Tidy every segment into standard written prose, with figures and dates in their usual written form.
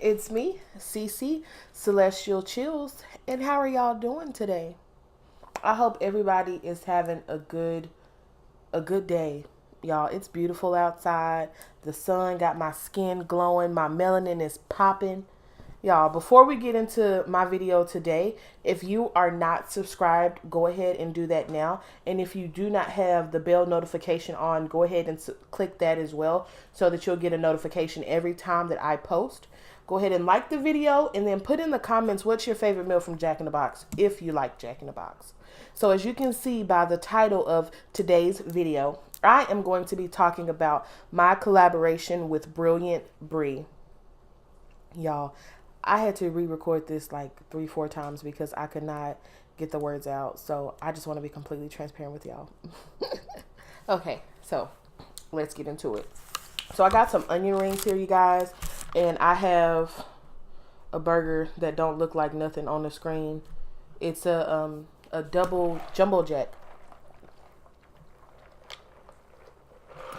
it's me, Cece, Celestial Chills, and how are y'all doing today? I hope everybody is having a good day. Y'all, it's beautiful outside. The sun got my skin glowing, my melanin is popping. Y'all, before we get into my video today, if you are not subscribed, go ahead and do that now. And if you do not have the bell notification on, go ahead and click that as well so that you'll get a notification every time that I post. Go ahead and like the video and then put in the comments what's your favorite meal from Jack in the Box if you like Jack in the Box. So as you can see by the title of today's video, I am going to be talking about my collaboration with Brilliant Bree. Y'all, I had to re-record this like 3-4 times because I could not get the words out. So I just want to be completely transparent with y'all. Okay, so let's get into it. So I got some onion rings here, you guys, and I have a burger that don't look like nothing on the screen. It's a double jumbo jack.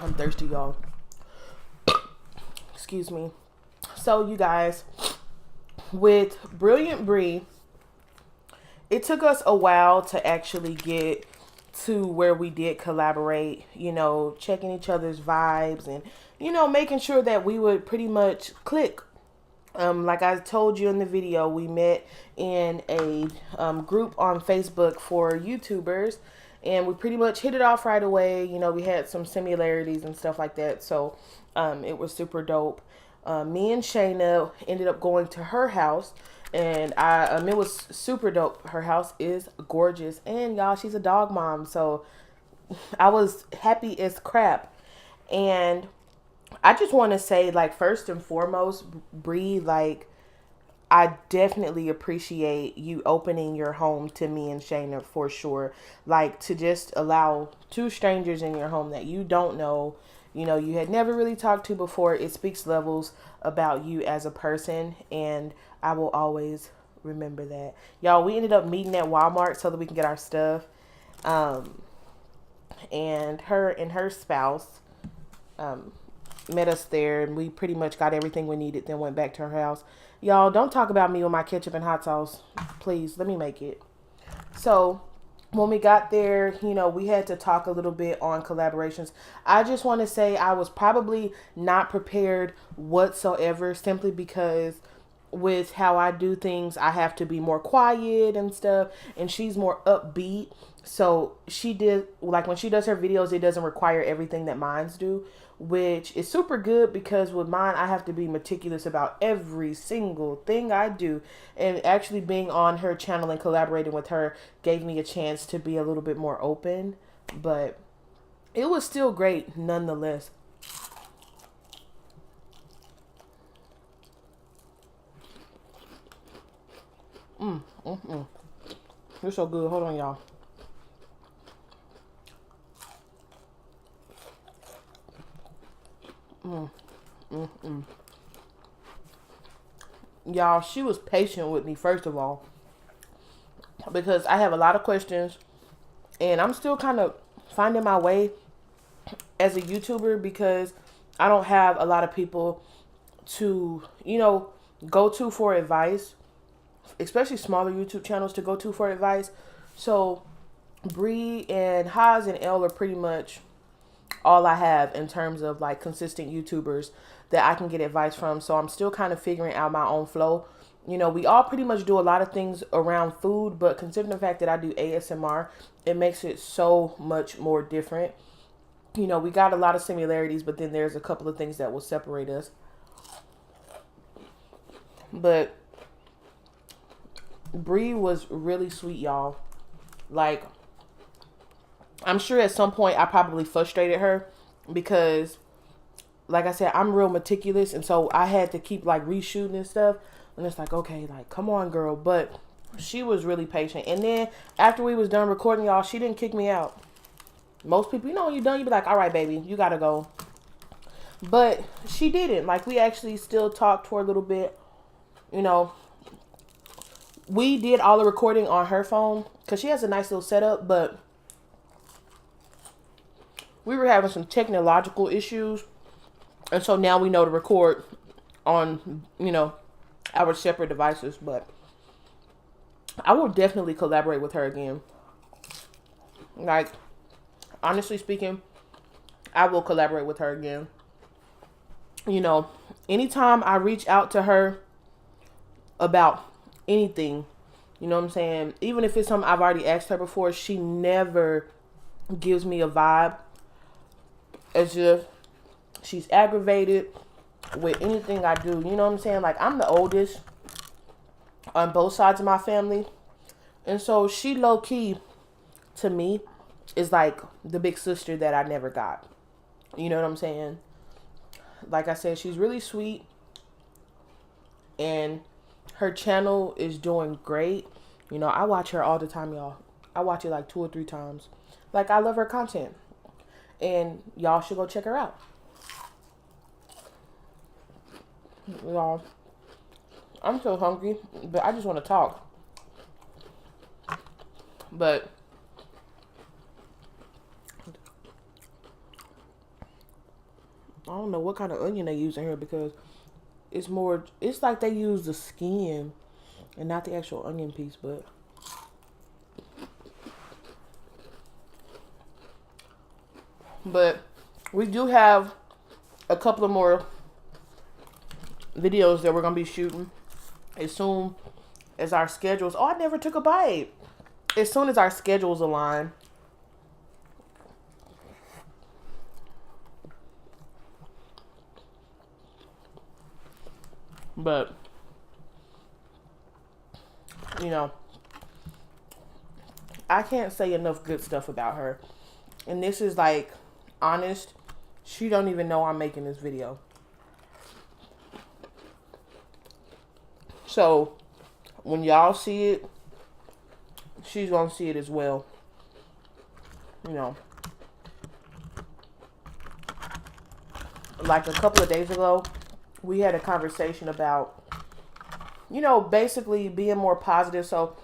I'm thirsty, y'all. Excuse me. So you guys, with Brilliant Bree, it took us a while to actually get to where we did collaborate, you know, checking each other's vibes and, you know, making sure that we would pretty much click. Like I told you in the video, we met in a group on Facebook for YouTubers, and we pretty much hit it off right away. You know, we had some similarities and stuff like that, so it was super dope. Me and Shayna ended up going to her house, and it was super dope. Her house is gorgeous, and y'all, she's a dog mom, so I was happy as crap. And I just want to say, like, first and foremost, Bree, like, I definitely appreciate you opening your home to me and Shayna for sure. Like, to just allow two strangers in your home that you don't know, you know, you had never really talked to before. It speaks levels about you as a person, and I will always remember that. Y'all, we ended up meeting at Walmart so that we can get our stuff. And her spouse met us there, and we pretty much got everything we needed, then went back to her house. Y'all, don't talk about me with my ketchup and hot sauce. Please, let me make it. So when we got there, you know, we had to talk a little bit on collaborations. I just want to say I was probably not prepared whatsoever, simply because with how I do things, I have to be more quiet and stuff, and she's more upbeat. So she did, like, when she does her videos, it doesn't require everything that mine's do, which is super good, because with mine, I have to be meticulous about every single thing I do. And actually being on her channel and collaborating with her gave me a chance to be a little bit more open, but it was still great nonetheless. You're so good. Hold on, y'all. Y'all, she was patient with me, first of all, because I have a lot of questions, and I'm still kind of finding my way as a YouTuber, because I don't have a lot of people to, you know, go to for advice, especially smaller YouTube channels to go to for advice. So Bree and Haas and Elle are pretty much all I have in terms of like consistent YouTubers that I can get advice from. So I'm still kind of figuring out my own flow. You know, we all pretty much do a lot of things around food, but considering the fact that I do ASMR, it makes it so much more different. You know, we got a lot of similarities, but then there's a couple of things that will separate us. But Bree was really sweet, y'all. Like, I'm sure at some point I probably frustrated her, because, like I said, I'm real meticulous, and so I had to keep like reshooting and stuff. And it's like, okay, like, come on, girl. But she was really patient. And then after we was done recording, y'all, she didn't kick me out. Most people, you know, when you're done, you be like, all right, baby, you gotta go. But she didn't. Like, we actually still talked for a little bit. You know, we did all the recording on her phone because she has a nice little setup, but we were having some technological issues, and so now we know to record on, you know, our separate devices, but I will definitely collaborate with her again. Like, honestly speaking, I will collaborate with her again. You know, anytime I reach out to her about anything, you know what I'm saying? Even if it's something I've already asked her before, she never gives me a vibe as if she's aggravated with anything I do. You know what I'm saying? Like, I'm the oldest on both sides of my family. And so she low-key, to me, is like the big sister that I never got. You know what I'm saying? Like I said, she's really sweet. And her channel is doing great. You know, I watch her all the time, y'all. I watch it like 2 or 3 times. Like, I love her content. And y'all should go check her out. Y'all, I'm so hungry, but I just want to talk. But I don't know what kind of onion they use in here, because it's like they use the skin and not the actual onion piece. But we do have a couple of more videos that we're going to be shooting as soon as our schedules. Oh, I never took a bite. As soon as our schedules align. But, you know, I can't say enough good stuff about her. And this is like, honest. She don't even know I'm making this video. So, when y'all see it, she's gonna see it as well. You know. Like a couple of days ago, we had a conversation about, you know, basically being more positive. So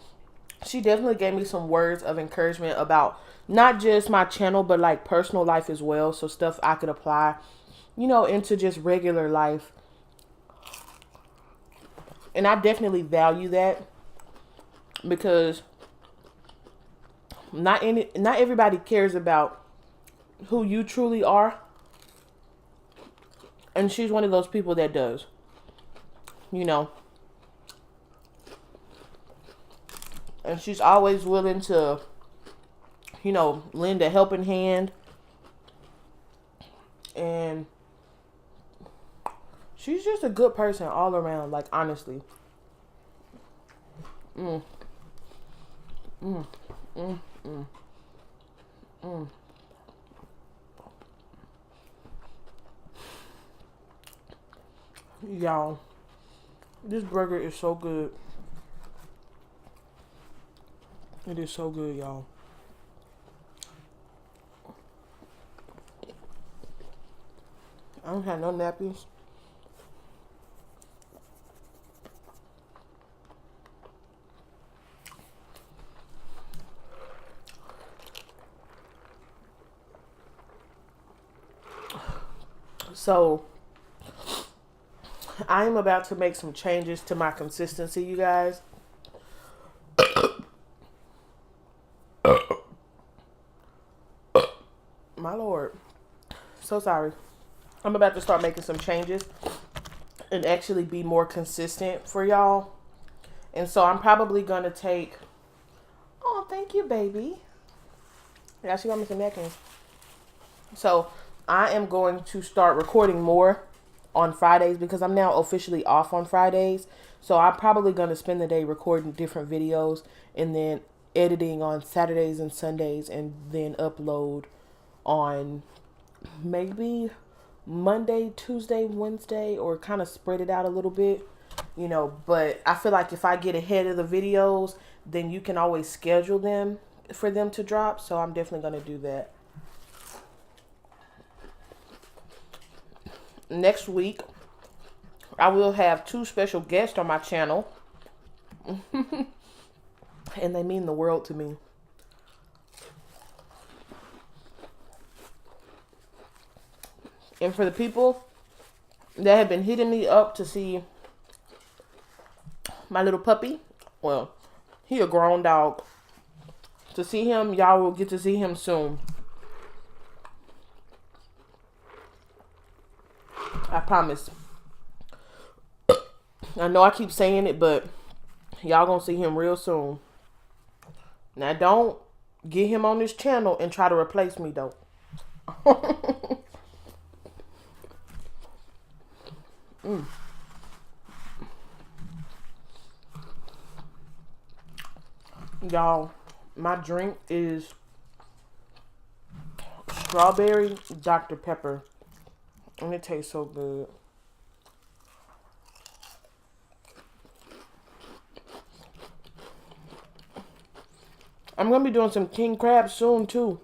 she definitely gave me some words of encouragement about not just my channel, but like personal life as well. So stuff I could apply, you know, into just regular life. And I definitely value that, because not everybody cares about who you truly are. And she's one of those people that does. You know. And she's always willing to, you know, lend a helping hand. And she's just a good person all around, like, honestly. Y'all, this burger is so good. It is so good, y'all. I don't have no napkins. So, I'm about to make some changes to my consistency, you guys. My Lord. So sorry. I'm about to start making some changes and actually be more consistent for y'all. And so I'm probably going to take... Oh, thank you, baby. Yeah, she got me some napkins. So I am going to start recording more on Fridays, because I'm now officially off on Fridays. So I'm probably going to spend the day recording different videos and then editing on Saturdays and Sundays, and then upload on maybe Monday, Tuesday, Wednesday, or kind of spread it out a little bit, you know. But I feel like if I get ahead of the videos, then you can always schedule them for them to drop. So I'm definitely going to do that. Next week, I will have 2 special guests on my channel. And they mean the world to me. And for the people that have been hitting me up to see My little puppy. Well, he a grown dog. To see him, y'all will get to see him soon. I promise. I know I keep saying it, but y'all gonna see him real soon. Now don't get him on this channel and try to replace me though. Y'all, my drink is strawberry Dr. Pepper. And it tastes so good. I'm going to be doing some king crab soon too.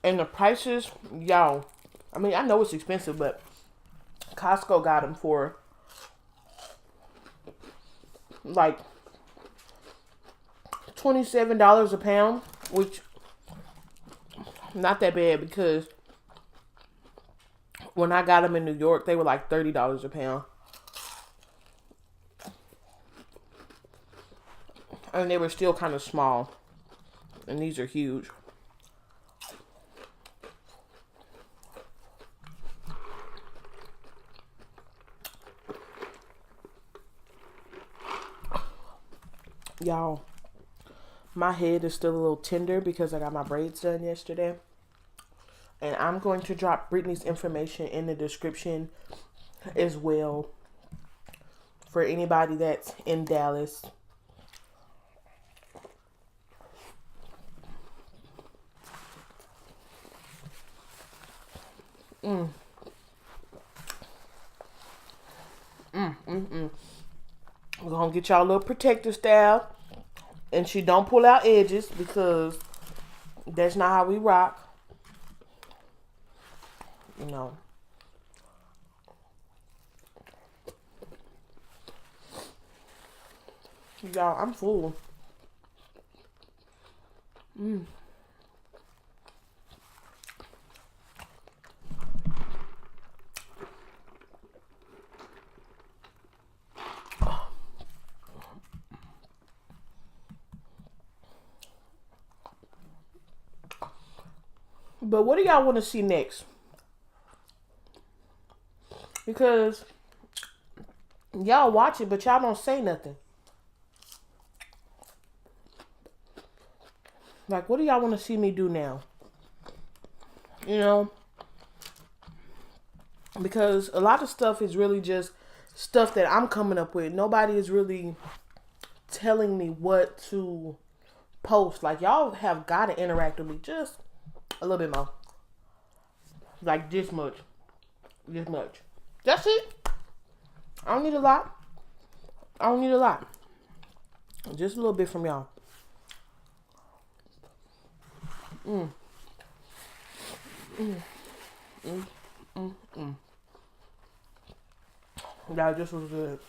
And the prices, y'all, I mean, I know it's expensive, but Costco got them for like $27 a pound, which not that bad because when I got them in New York, they were like $30 a pound. And they were still kind of small. And these are huge. Y'all, my head is still a little tender because I got my braids done yesterday. And I'm going to drop Brittany's information in the description as well for anybody that's in Dallas. We're gonna get y'all a little protective style, and she don't pull out edges because that's not how we rock. You know. Y'all, I'm full. But what do y'all want to see next? Because y'all watch it, but y'all don't say nothing. Like, what do y'all want to see me do now? You know? Because a lot of stuff is really just stuff that I'm coming up with. Nobody is really telling me what to post. Like, y'all have got to interact with me just a little bit more. Like this much. This much. That's it. I don't need a lot. I don't need a lot. Just a little bit from y'all. That just was good.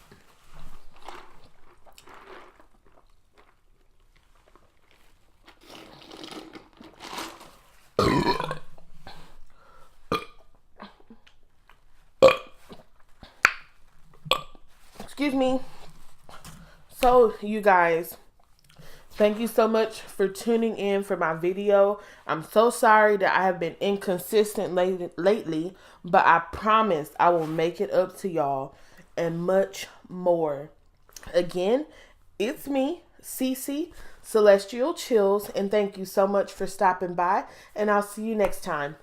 Excuse me. So, you guys, thank you so much for tuning in for my video. I'm so sorry that I have been inconsistent lately, but I promise I will make it up to y'all and much more. Again, it's me, Cece, Celestial Chills, and thank you so much for stopping by, and I'll see you next time.